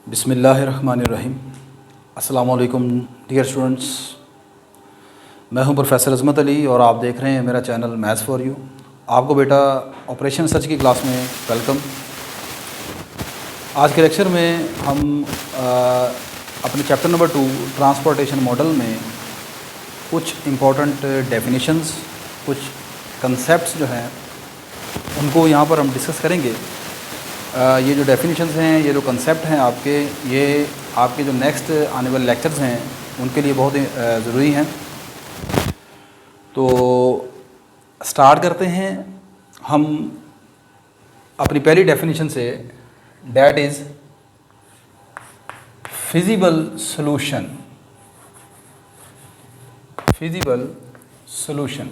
बिस्मिल्लाहिर्रहमानिर्रहीम। अस्सलाम वालेकुम डियर स्टूडेंट्स, मैं हूं प्रोफेसर अज़मत अली और आप देख रहे हैं मेरा चैनल मैथ्स फॉर यू। आपको बेटा ऑपरेशन सर्च की क्लास में वेलकम। आज के लेक्चर में हम अपने चैप्टर नंबर 2 ट्रांसपोर्टेशन मॉडल में कुछ इम्पोर्टेंट डेफिनेशंस, कुछ कंसेप्ट्स जो हैं उनको यहाँ पर हम डिस्कस करेंगे। ये जो डेफिनेशंस हैं, ये जो कंसेप्ट हैं ये आपके जो नेक्स्ट आने वाले लेक्चर्स हैं उनके लिए बहुत ज़रूरी हैं। तो स्टार्ट करते हैं हम अपनी पहली डेफिनेशन से, that is feasible solution. Feasible solution.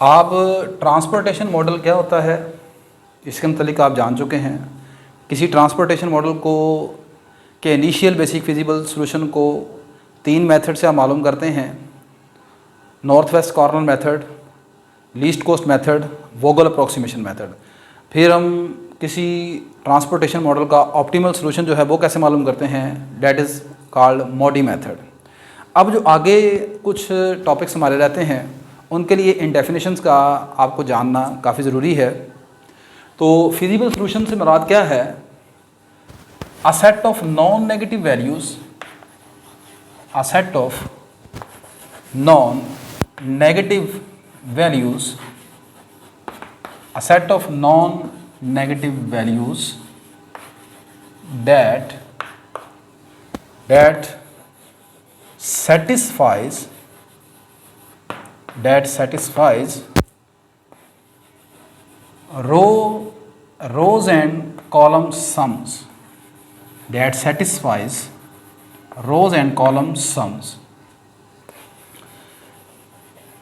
आप ट्रांसपोर्टेशन मॉडल क्या होता है इसके मतलब आप जान चुके हैं। किसी ट्रांसपोर्टेशन मॉडल को के इनिशियल बेसिक फिजिबल सॉल्यूशन को 3 मेथड से आप मालूम करते हैं: north west corner method, least cost method, Vogel approximation method. फिर हम किसी ट्रांसपोर्टेशन मॉडल का ऑप्टिमल सॉल्यूशन जो है वो कैसे मालूम करते हैं, that is called MODI method. अब जो आगे कुछ टॉपिक्स हमारे रहते हैं उनके लिए इन डेफिनेशंस का आपको जानना काफ़ी ज़रूरी है। तो फिजिबल सॉल्यूशन से मुराद क्या है? A set of non negative values, a set of non negative values, a set of non negative values that satisfies rows and column sums, that satisfies rows and column sums,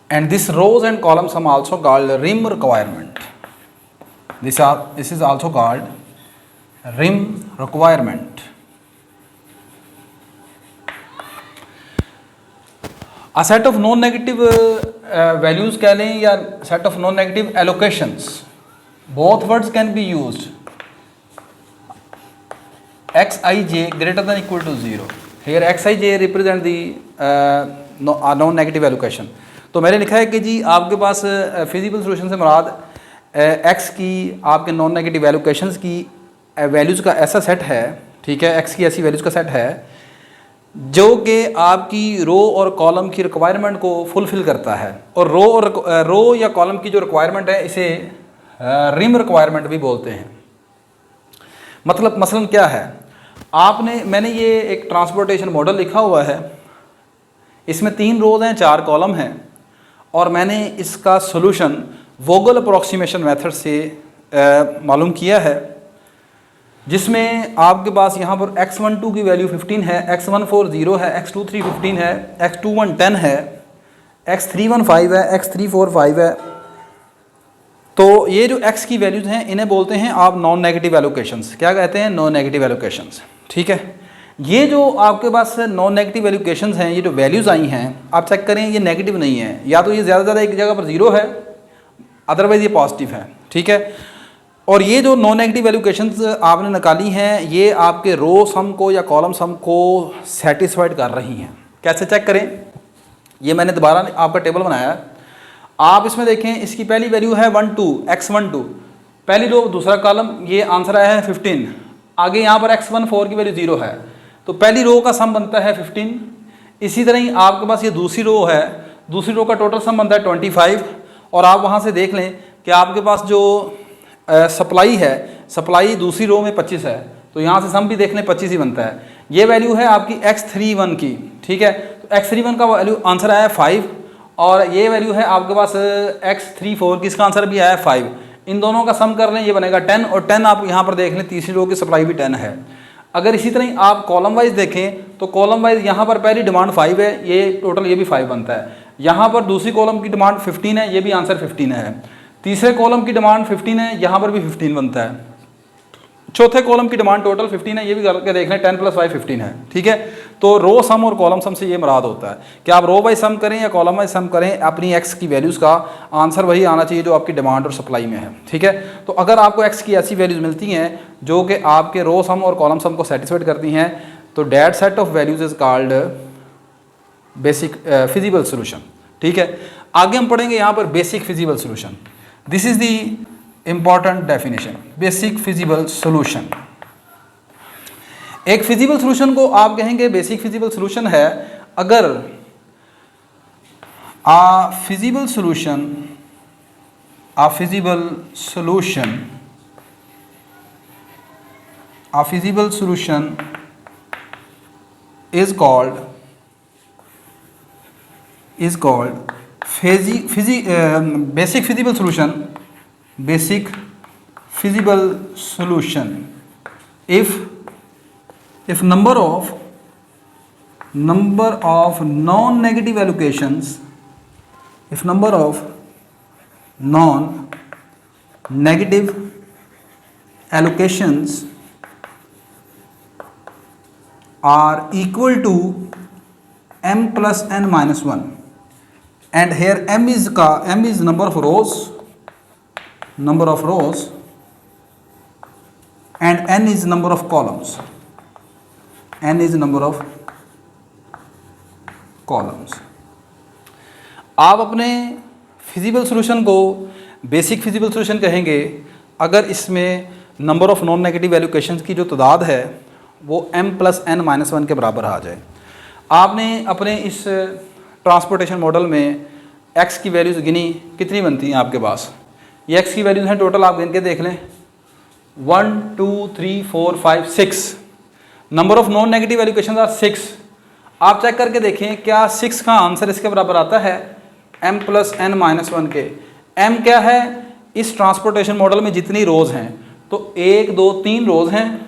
and this rows and column sum also called rim requirement. This is also called rim requirement. A set of non negative values कह लें या set of non negative allocations, both words can be used. xij greater than equal to 0. Here xij represent the non negative allocation. तो मैंने लिखा है कि जी आपके पास feasible solution से मुराद x की आपके नॉन नेगेटिव एलोकेशंस की वैल्यूज़ का ऐसा सेट है, ठीक है, x की ऐसी वैल्यूज़ का सेट है जो कि आपकी रो और कॉलम की रिक्वायरमेंट को फुलफ़िल करता है। और रो या कॉलम की जो रिक्वायरमेंट है इसे रिम रिक्वायरमेंट भी बोलते हैं। मतलब मसलन क्या है, मैंने ये एक ट्रांसपोर्टेशन मॉडल लिखा हुआ है, इसमें 3 रोज़ हैं, 4 कॉलम हैं, और मैंने इसका सोल्यूशन वोगल अप्रॉक्सीमेशन मेथड से मालूम किया है, जिसमें आपके पास यहाँ पर x12 की वैल्यू 15 है, x14 0 है, x23 15 है, x21 10 है, x31 5 है, x34 5 है। तो ये जो x की वैल्यूज़ हैं इन्हें बोलते हैं आप नॉन नेगेटिव एलोकेशंस। क्या कहते हैं? Non negative allocations. ठीक है, ये जो आपके पास नॉन नेगेटिव एलोकेशंस हैं, ये जो वैल्यूज़ आई हैं, आप चेक करें ये नेगेटिव नहीं है, या तो ये ज़्यादा से ज़्यादा एक जगह पर 0 है, अदरवाइज़ ये पॉजिटिव है। ठीक है, और ये जो नॉन नेगेटिव एलोकेशंस आपने निकाली हैं ये आपके रो सम को या कॉलम सम को सेटिस्फाइड कर रही हैं। कैसे चेक करें? ये मैंने दोबारा आपका टेबल बनाया है, आप इसमें देखें, इसकी पहली वैल्यू है 12 x12, पहली रो दूसरा कॉलम, ये आंसर आया है 15। आगे यहाँ पर x14 की वैल्यू 0 है, तो पहली रो का सम बनता है 15। इसी तरह ही आपके पास ये दूसरी रो है, दूसरी रो का टोटल सम बनता है 25। और आप वहाँ से देख लें कि आपके पास जो सप्लाई है, सप्लाई दूसरी रो में 25 है, तो यहाँ से सम भी देख लें 25 ही बनता है। ये वैल्यू है आपकी x31 की। ठीक है, तो x31 का वैल्यू आंसर आया है 5, और ये वैल्यू है आपके पास x34 की, इसका आंसर भी आया है 5। इन दोनों का सम कर लें, ये बनेगा 10, और 10 आप यहाँ पर देख लें तीसरी रो की सप्लाई भी 10 है। अगर इसी तरह आप कॉलम वाइज देखें तो कॉलम वाइज यहाँ पर पहली डिमांड 5 है, ये टोटल ये भी 5 बनता है। यहाँ पर दूसरी कॉलम की डिमांड 15 है, ये भी आंसर 15 है। तीसरे कॉलम की डिमांड 15 है, यहाँ पर भी 15 बनता है। चौथे कॉलम की डिमांड टोटल 15 है, ये भी करके देख लें, 10 + 5 15 है, ठीक है। तो रो सम और कॉलम सम से ये मुराद होता है कि आप रो वाइज सम करें या कॉलम वाइज सम करें, अपनी एक्स की वैल्यूज़ का आंसर वही आना चाहिए जो आपकी डिमांड और सप्लाई में है, ठीक है। तो अगर आपको एक्स की ऐसी वैल्यूज़ मिलती हैं जो कि आपके रो सम और कॉलम सम को सेटिस्फाइड करती हैं, तो that set of values is called basic feasible solution, ठीक है। आगे हम पढ़ेंगे यहाँ पर basic feasible solution. This is the important definition, basic feasible solution. एक फिजिबल सोल्यूशन को आप कहेंगे बेसिक फिजिबल सोल्यूशन है अगर a feasible solution is called basic feasible solution if number of non-negative allocations are equal to m plus n minus 1, and here m is number of rows and n is number of columns. आप अपने feasible solution को basic feasible solution कहेंगे अगर इसमें number of non negative allocations की जो तादाद है वो m + n - 1 के बराबर आ जाए। आपने अपने इस ट्रांसपोर्टेशन मॉडल में x की वैल्यूज़ गिनी, कितनी बनती हैं आपके पास? ये x की वैल्यूज़ हैं टोटल, आप गिन के देख लें, 1 2 3 4 5 6। Number of non negative allocations are 6। आप चेक करके देखें क्या 6 का आंसर इसके बराबर आता है m + n - 1 के। m क्या है? इस ट्रांसपोर्टेशन मॉडल में जितनी रोज़ हैं, तो 1 2 3 रोज़ हैं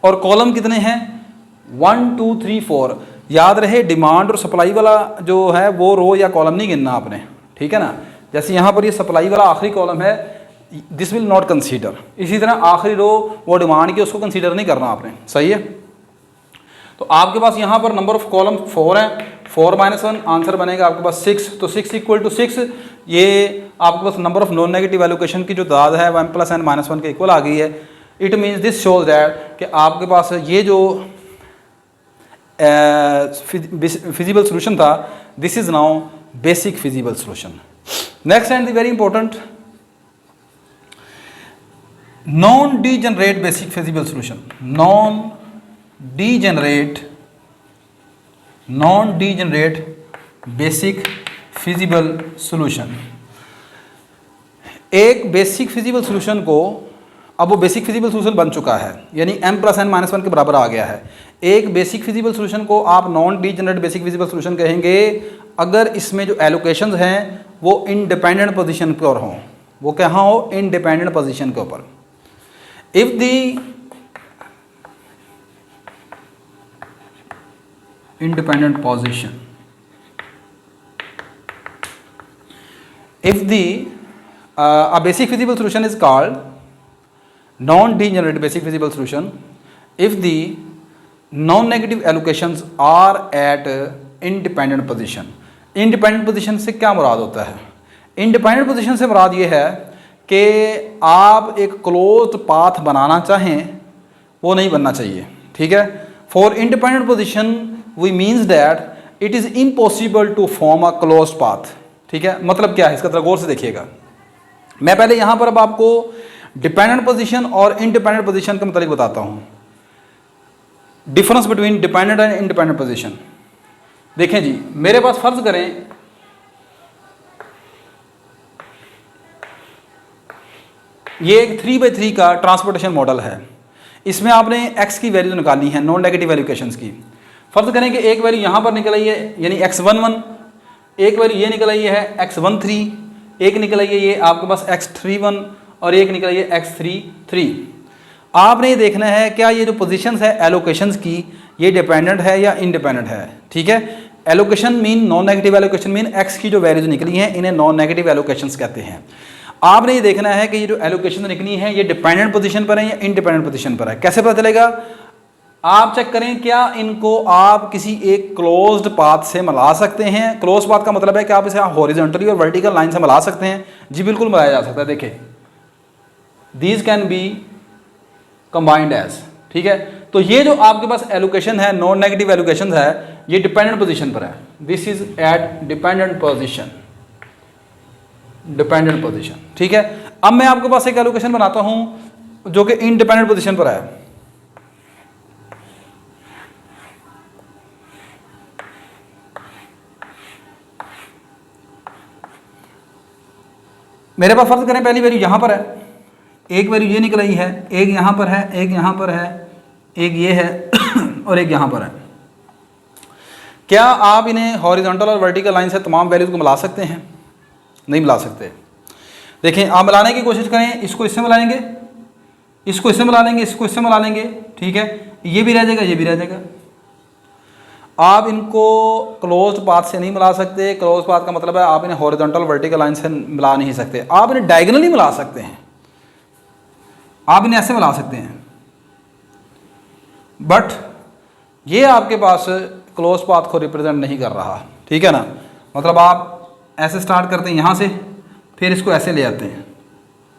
और कॉलम कितने हैं? 1 2 3 4। याद रहे डिमांड और सप्लाई वाला जो है वो रो या कॉलम नहीं गिनना आपने, ठीक है ना। जैसे यहाँ पर ये सप्लाई वाला आखिरी कॉलम है, दिस विल नॉट कंसीडर। इसी तरह आखिरी रो वो डिमांड की, उसको कंसीडर नहीं करना आपने, सही है। तो आपके पास यहाँ पर नंबर ऑफ कॉलम 4 है, 4 - 1 आंसर बनेगा आपके पास 6। तो 6 = 6, ये आपके पास number of non negative allocation की जो तादाद है वो m + n - 1 के इक्वल आ गई है। It means this shows that कि आपके पास ये जो फिजिबल सोल्यूशन था, this is now basic feasible solution. Next and the very important, non degenerate basic feasible solution. Non degenerate basic feasible solution. एक बेसिक फिजिबल सोल्यूशन को, अब वो बेसिक फिजिबल सोल्यूशन बन चुका है, यानी m + n - 1 के बराबर आ गया है। एक बेसिक फिजिबल सोल्यूशन को आप non degenerate basic feasible solution कहेंगे अगर इसमें जो एलोकेशंस हैं वो इंडिपेंडेंट पोजीशन पर हों। वो कहाँ हो? इंडिपेंडेंट पोजीशन के ऊपर। If the independent position, if a basic feasible solution is called non-degenerate basic feasible solution if the non-negative allocations are at independent position। independent position से क्या मुराद होता है? independent position से मुराद ये है कि आप एक closed path बनाना चाहें वो नहीं बनना चाहिए, ठीक है। for independent position we means that it is impossible to form a closed path, ठीक है। मतलब क्या है इसका, जरा गौर से देखिएगा। मैं पहले यहाँ पर अब आपको डिपेंडेंट पोजीशन और इंडिपेंडेंट पोजीशन के मुताबिक बताता हूँ, difference between dependent and independent position. देखें जी, मेरे पास फर्ज करें ये एक 3x3 का ट्रांसपोर्टेशन मॉडल है। इसमें आपने x की वैल्यू निकालनी है नॉन नेगेटिव एलोकेशंस की। फर्ज करें कि एक वैल्यू यहाँ पर निकल आई है यानी x11, एक वैल्यू ये निकल आई है x13, एक निकल आई है ये आपके पास x31 और एक निकल आई है x33। आपने ये देखना है क्या ये जो पोजीशंस है एलोकेशंस की ये डिपेंडेंट है या इंडिपेंडेंट है, ठीक है। Allocation mean non negative allocation mean x की जो वैल्यूज निकली हैं इन्हें नॉन नेगेटिव एलोकेशंस कहते हैं। आपने ये देखना है कि ये जो एलोकेशन लिखनी है ये डिपेंडेंट पोजीशन पर है या इंडिपेंडेंट पोजीशन पर है। कैसे पता चलेगा? आप चेक करें क्या इनको आप किसी एक क्लोज्ड पाथ से मिला सकते हैं। क्लोज्ड पाथ का मतलब है कि आप इसे हॉरिजॉन्टली और वर्टिकल लाइन से मिला सकते हैं। जी बिल्कुल मिलाया जा सकता है। देखिए these can be combined as, ठीक है। तो ये जो आपके पास एलोकेशन है, नॉन नेगेटिव एलोकेशन है, ये डिपेंडेंट पोजीशन पर है। This is at dependent position, dependent position, ठीक है। अब मैं आपके पास एक एलोकेशन बनाता हूं जो कि इंडिपेंडेंट पोजीशन पर है। मेरे पास फर्ज करें पहली वैल्यू यहां पर है, एक वैल्यू ये निकल आई है, एक यहां पर है, एक यहां पर है, एक ये है और एक यहां पर है। क्या आप इन्हें हॉरिजॉन्टल और वर्टिकल लाइन से तमाम वैल्यूज को मिला सकते हैं? नहीं मिला सकते। देखें आप मिलाने की कोशिश करें, इसको इससे मिलाएंगे, इसको इससे मिला लेंगे, इसको इससे मिला लेंगे, ठीक है। ये भी रह जाएगा, ये भी रह जाएगा। आप इनको क्लोज्ड पाथ से नहीं मिला सकते। क्लोज्ड पाथ का मतलब है आप इन्हें हॉरिजॉन्टल वर्टिकल लाइन से मिला नहीं सकते। आप इन्हें डायगोनली मिला सकते हैं, आप इन्हें ऐसे मिला सकते हैं, बट ये आपके पास क्लोज पाथ को रिप्रेजेंट नहीं कर रहा, ठीक है ना। मतलब आप ऐसे स्टार्ट करते हैं यहाँ से, फिर इसको ऐसे ले आते हैं,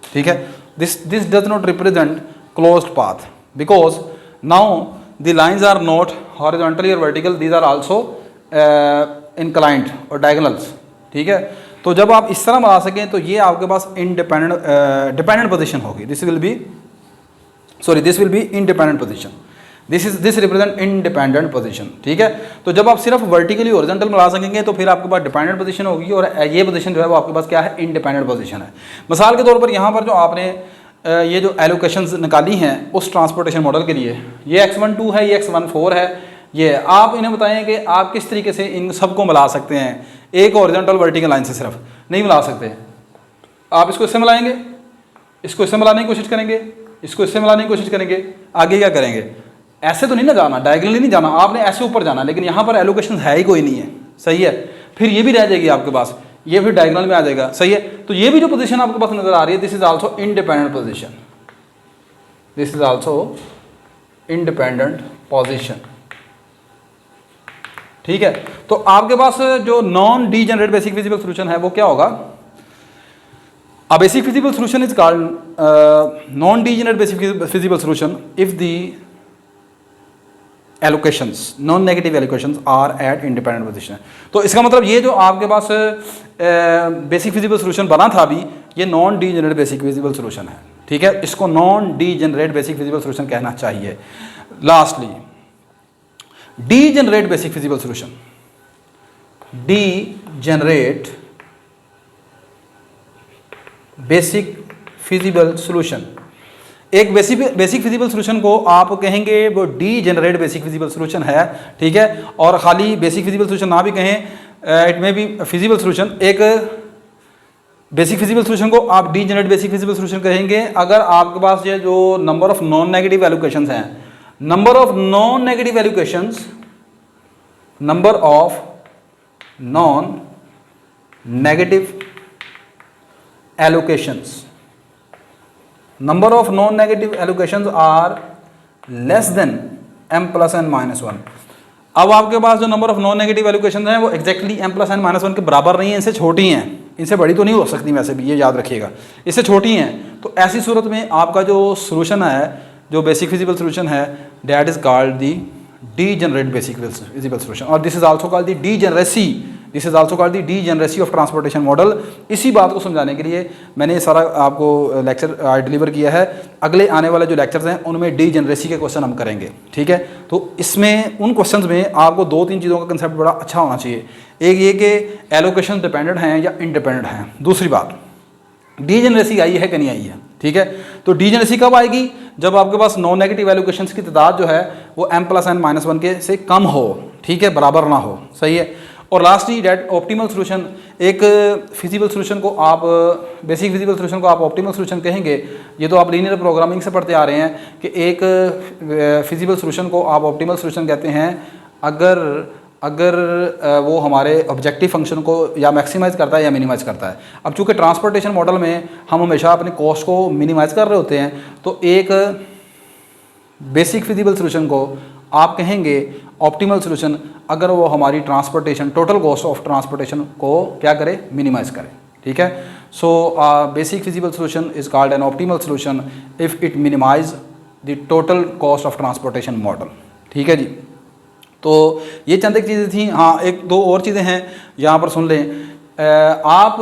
ठीक है। This does not represent closed path because now the lines are not horizontally और vertical, these are also inclined और डायगोनल्स, ठीक है। तो जब आप इस तरह मिला सकें तो ये आपके पास डिपेंडेंट पोजीशन होगी। This will be independent position. This represent independent position, ठीक है। तो जब आप सिर्फ वर्टिकली हॉरिजॉन्टल मिला सकेंगे तो फिर आपके पास डिपेंडेंट पोजीशन होगी और ये पोजीशन जो है वो आपके पास क्या है? इंडिपेंडेंट पोजीशन है। मिसाल के तौर पर यहाँ पर जो आपने ये जो एलोकेशंस निकाली हैं उस ट्रांसपोर्टेशन मॉडल के लिए, ये x12 है, ये x14 है, ये आप इन्हें बताएं कि आप किस तरीके से इन सबको मिला सकते हैं एक हॉरिजॉन्टल वर्टिकल लाइन से। सिर्फ नहीं मिला सकते। आप इसको इससे मिलाएंगे, इसको इससे मिलाने की कोशिश करेंगे, इसको इससे मिलाने की कोशिश करेंगे, आगे क्या करेंगे? ऐसे तो नहीं ना जाना, डायगोनली नहीं जाना, आपने ऐसे ऊपर जाना। लेकिन यहाँ पर एलोकेशन है ही कोई नहीं है, सही है। फिर ये भी रह जाएगी आपके पास, ये फिर डायगोनल में आ जाएगा, सही है। तो ये भी जो पोजीशन आपके पास नजर आ रही है, this is also independent position, this is also independent position, ठीक है। तो आपके पास जो non degenerate basic feasible solution है वो क्या होगा? A basic feasible solution is called non-degenerate basic feasible solution if the allocations, non-negative allocations are at independent position। तो इसका मतलब ये जो आपके पास बेसिक फिजिबल सॉल्यूशन बना था अभी, ये non degenerate basic feasible solution है, ठीक है। इसको non degenerate basic feasible solution कहना चाहिए। Lastly degenerate basic feasible solution, degenerate basic feasible solution, एक बेसिक फिजिबल सॉल्यूशन को आप कहेंगे वो डीजेनरेट बेसिक फिजिबल सॉल्यूशन है, ठीक है। और खाली बेसिक फिजिबल सॉल्यूशन ना भी कहें, इट में भी फिजिबल सॉल्यूशन, एक बेसिक फिजिबल सॉल्यूशन को आप डीजेनरेट बेसिक फिजिबल सॉल्यूशन कहेंगे अगर आपके पास ये जो number of non negative allocations हैं, number of non negative allocations, number of non negative allocations, number of non-negative allocations are less than m plus n minus 1। अब आपके पास जो number of non negative allocation हैं वो exactly m plus n minus 1 के बराबर नहीं है, इनसे छोटी हैं, इनसे बड़ी तो नहीं हो सकती वैसे भी, ये याद रखिएगा, इससे छोटी हैं। तो ऐसी सूरत में आपका जो सोल्यूशन है, जो बेसिक फिजिबल सोल्यूशन है, that is called the degenerate basic feasible solution, और this is also called the degeneracy, this is also called the degeneracy of transportation model. इसी बात को समझाने के लिए मैंने ये सारा आपको लेक्चर डिलीवर किया है। अगले आने वाले जो लेक्चर्स हैं उनमें डीजेनरेसी के क्वेश्चन हम करेंगे, ठीक है। तो इसमें उन क्वेश्चंस में आपको 2-3 चीज़ों का कंसेप्ट बड़ा अच्छा होना चाहिए। एक ये कि एलोकेशन डिपेंडेंट हैं या इंडिपेंडेंट हैं, दूसरी बात डीजेनरेसी आई है कि नहीं आई है, ठीक है। तो डीजेनरेसी कब आएगी? जब आपके पास नॉन नेगेटिव एलोकेशंस की तादाद जो है वो m प्लस n माइनस 1 के से कम हो, ठीक है, बराबर ना हो, सही है। और लास्टली डेट ऑप्टिमल सोल्यूशन, एक फिजिबल सोल्यूशन को आप बेसिक फिजिबल सोल्यूशन को आप ऑप्टिमल सोल्यूशन कहेंगे। ये तो आप लीनियर प्रोग्रामिंग से पढ़ते आ रहे हैं कि एक फिजिबल सोल्यूशन को आप ऑप्टिमल सोल्यूशन कहते हैं अगर अगर वो हमारे ऑब्जेक्टिव फंक्शन को या मैक्सिमाइज़ करता है या मिनिमाइज़ करता है। अब चूँकि ट्रांसपोर्टेशन मॉडल में हम हमेशा अपने कॉस्ट को मिनिमाइज़ कर रहे होते हैं, तो एक बेसिक फिजिबल सोल्यूशन को आप कहेंगे ऑप्टिमल सोल्यूशन अगर वो हमारी transportation total cost of transportation को क्या करे, मिनिमाइज़ करे। ठीक है, so basic feasible solution is called an optimal solution if it minimise the total cost of transportation model. ठीक है जी, तो ये चंद एक चीज़ें थी। हाँ, एक दो और चीज़ें हैं यहाँ पर सुन लें। आप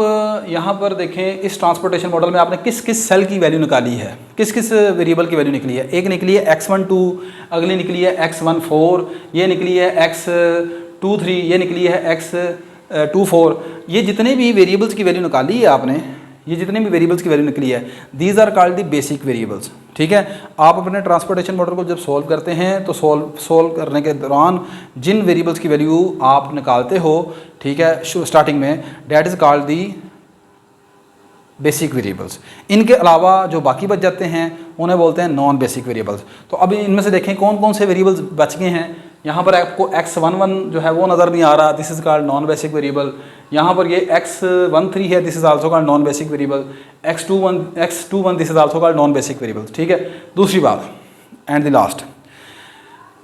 यहाँ पर देखें इस ट्रांसपोर्टेशन मॉडल में आपने किस किस सेल की वैल्यू निकाली है, किस किस वेरिएबल की वैल्यू निकली है। एक निकली है x12, अगली निकली है x14, ये निकली है x23, ये निकली है x24। ये जितने भी वेरिएबल्स की वैल्यू निकाली है आपने, ये जितने भी वेरिएबल्स की वैल्यू निकली है, these are called the basic variables. ठीक है, आप अपने ट्रांसपोर्टेशन मॉडल को जब सॉल्व करते हैं तो सॉल्व करने के दौरान जिन वेरिएबल्स की वैल्यू आप निकालते हो, ठीक है, स्टार्टिंग में, that is called the basic variables. इनके अलावा जो बाकी बच जाते हैं उन्हें बोलते हैं नॉन बेसिक वेरिएबल्स। तो अभी इनमें से देखें कौन कौन से वेरिएबल्स बच गए हैं। यहाँ पर आपको x11 जो है वो नज़र नहीं आ रहा, this is called non basic variable. यहाँ पर ये x13 है, this is also called non basic variable. x21 this is also called non basic variable. ठीक है, दूसरी बात एंड द लास्ट,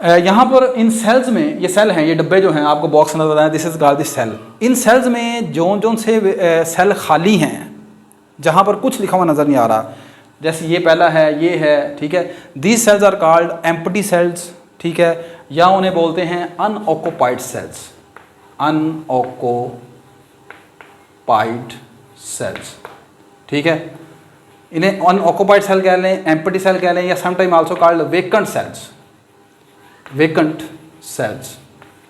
यहाँ पर इन सेल्स में, ये सेल हैं, ये डब्बे जो हैं आपको बॉक्स नजर आए, this is called the cell. इन सेल्स में जोन से सेल खाली हैं, जहाँ पर कुछ लिखा हुआ नज़र नहीं आ रहा, जैसे ये पहला है, ये है, ठीक है, these cells are called empty cells. ठीक है, या उन्हें बोलते हैं अनऑक्युपाइड सेल्स, अनऑक्युपाइड सेल्स। ठीक है, इन्हें अनऑक्युपाइड सेल कह लें, एम्प्टी सेल कह लें, या sometime also called vacant cells, vacant cells.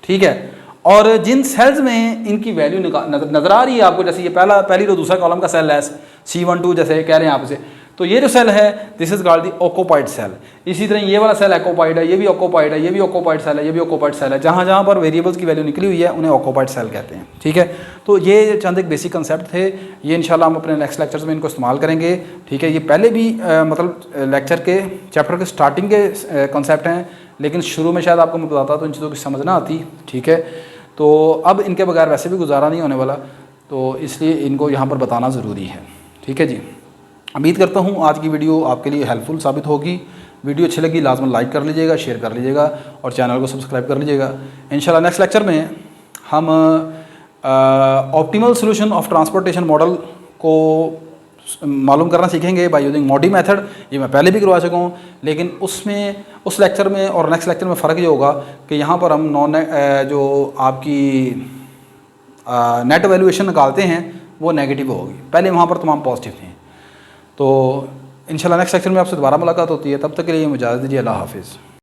ठीक है, और जिन सेल्स में इनकी वैल्यू नज़र आ रही है आपको, जैसे ये पहली रो दूसरा कॉलम का सेल है C12 जैसे कह रहे हैं आप इसे, तो ये जो सेल है this is called the occupied cell. इसी तरह ये वाला सेल ऑक्युपाइड है, ये भी ऑक्युपाइड है, ये भी ऑक्युपाइड सेल है, ये भी ऑक्युपाइड सेल है। जहाँ जहाँ पर वेरिएबल्स की वैल्यू निकली हुई है उन्हें ऑक्युपाइड सेल कहते हैं। ठीक है, तो ये चंद एक बेसिक कंसेप्ट थे, ये इंशाल्लाह हम अपने नेक्स्ट लेक्चर्स में इनको इस्तेमाल करेंगे। ठीक है, ये पहले भी मतलब लेक्चर के चैप्टर के स्टार्टिंग के कंसेप्ट हैं, लेकिन शुरू में शायद आपको मैं बताता तो इन चीज़ों की समझ ना आती। ठीक है, तो अब इनके बगैर वैसे भी गुजारा नहीं होने वाला, तो इसलिए इनको यहाँ पर बताना ज़रूरी है। ठीक है जी, उम्मीद करता हूँ आज की वीडियो आपके लिए हेल्पफुल साबित होगी। वीडियो अच्छी लगी लाजमन लाइक कर लीजिएगा, शेयर कर लीजिएगा और चैनल को सब्सक्राइब कर लीजिएगा। इंशाल्लाह नेक्स्ट लेक्चर में हम optimal solution of transportation model को मालूम करना सीखेंगे बाय यूजिंग मॉडी मेथड। ये मैं पहले भी करवा चुका हूँ, लेकिन उसमें उस लेक्चर में और नेक्स्ट लेक्चर में फ़र्क ये होगा कि यहाँ पर हम जो आपकी नेट वैल्यूएशन निकालते हैं वो नेगेटिव होगी, पहले वहाँ पर तमाम पॉजिटिव थे। तो इंशाल्लाह नेक्स्ट लेक्चर में आपसे दोबारा मुलाकात होती है, तब तक के लिए मुझे इजाज़त दीजिए। अल्लाह हाफिज़।